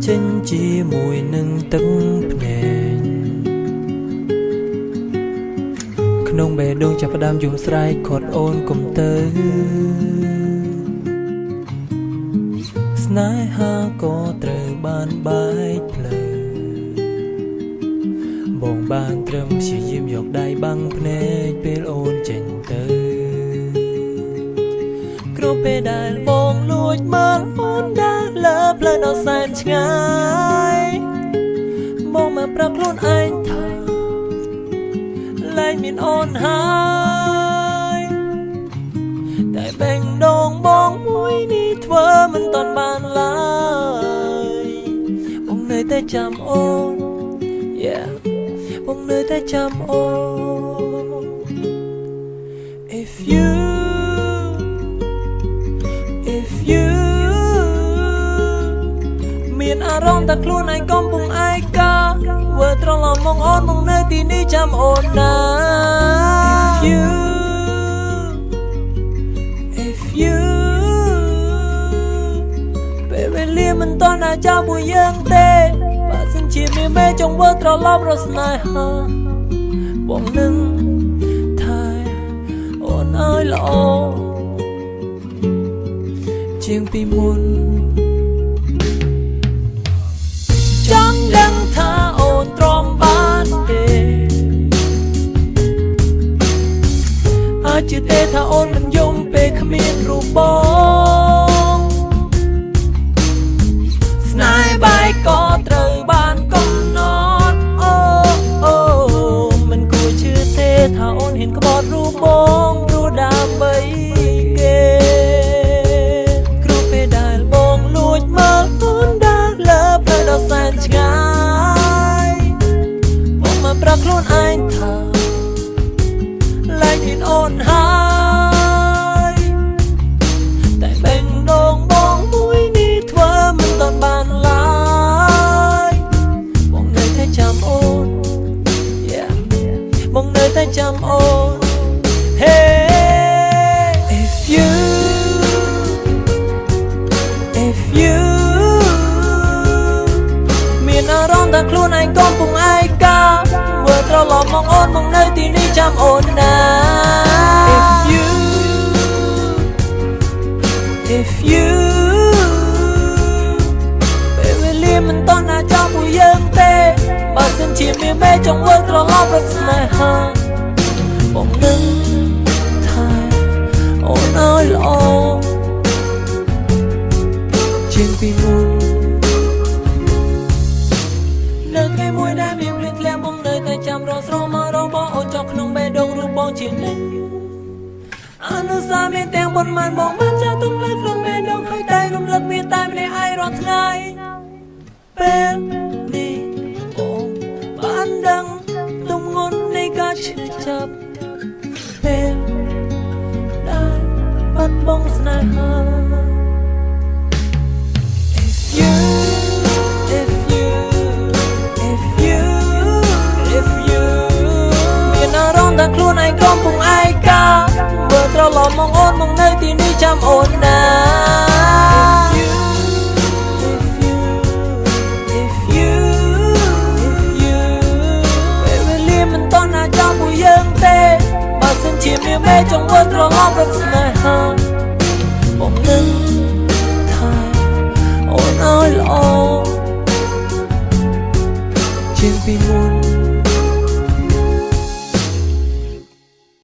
ចេញជាមួយនឹងទឹកភ្នែកក្នុងបេះដូងចាប់ផ្ដើមយំស្រែកខាត់អូនកុំទៅស្នេហាក៏ត្រូវបានបែកផ្លូវបងបានត្រឹមព្យាយាមយកដៃបាំងភ្នែកពេលអូនចេញទៅគ្រប់ពេលដែលបងលួចមើលអូនដើរលើផ្លូវដ៏សែនឆ្ងាយបងមកប្រាប់ខ្លួនឯងថាលែងមានអូនហើយតែបេះដូងបងមួយនេះធ្វើមិនទាន់បានឡើយបងនៅតែចាំអូន yeah បងនៅតែចាំអូន if you មានអារម្មណ៍ថាខ្លួនឯងកំពុងឯកាវើត្រឡប់មកអូនមកនៅទីនេះចាំអូនណា if you ពេលវេលាមិនតន់អាចចាំមួយយើងទេបើសិនជាមានមេចង់វើត្រឡប់រស្នេហាបងនឹងថែអូនឲ្យល្អជាងពីមុនចង់ដឹងថាអូនទ្រាំបានទេអាចជាទេថាអូនមិនយំពេលគ្មានរូបបងស្នេហ៍បែកក៏ត្រូវបានកំណត់អូមិនគួរជឿទេថាអូនហ៊ានក្បត់រូបបងព្រោះដើម្បីគេគ្រប់ពេលដែលបងលួចមើលអូនដើរលើផ្លូវដ៏សែនឆ្ងាយបងមកប្រាប់ខ្លួនឯងថាលែងមានអូនហើយតែបេះដូងបងមួយនេះធ្វើមិនទាន់បានឡើយបងនៅតែចាំអូន yeah បងនៅតែចាំអូន hey if you មានអារម្មណ៍ថាខ្លួនឯងកំពុងឯកាមើលត្រឡប់មកអូនមកនៅទីនេះចាំអូនណា if you ពេលវេលាមិនតន់អាចចាំមួយយើងទេបើសិនជាមានមេចង់វើត្រឡប់រស្នេហាបងនឹងថែអូនឲ្យល្អជាងពីមុននៅថ្ងៃមួយដែលមានភ្លៀងធ្លាក់បងនៅតែចាំរស់ស្រមរបស់អូនចុះក្នុងបេះដូងរូបបងជានិច្ចអនុស្សាវរីយ៍ទាំងប៉ុន្មានបងបានចាស់ទុកនៅក្នុងបេះដូងហើយតែរំលឹកមានតែម្នាក់ឯងរាល់ថ្ងៃពេលនេះបងបានដឹងទម្ងន់នៃការឈឺចាប់ពេលដែលបាត់បង់ស្នេហា មានអារម្មណ៍ថាខ្លួនឯងកំពុងឯកាមើលត្រឡប់មកអូនមកនៅទីនេះចាំអូនណា if you ពេលវេលាមិនតន់អាចចាំមួយយើងទេបើសិនជាមានមេចង់វើត្រឡប់រស្នេហាបងនឹងថែអូនឲ្យល្អជាងពីមុន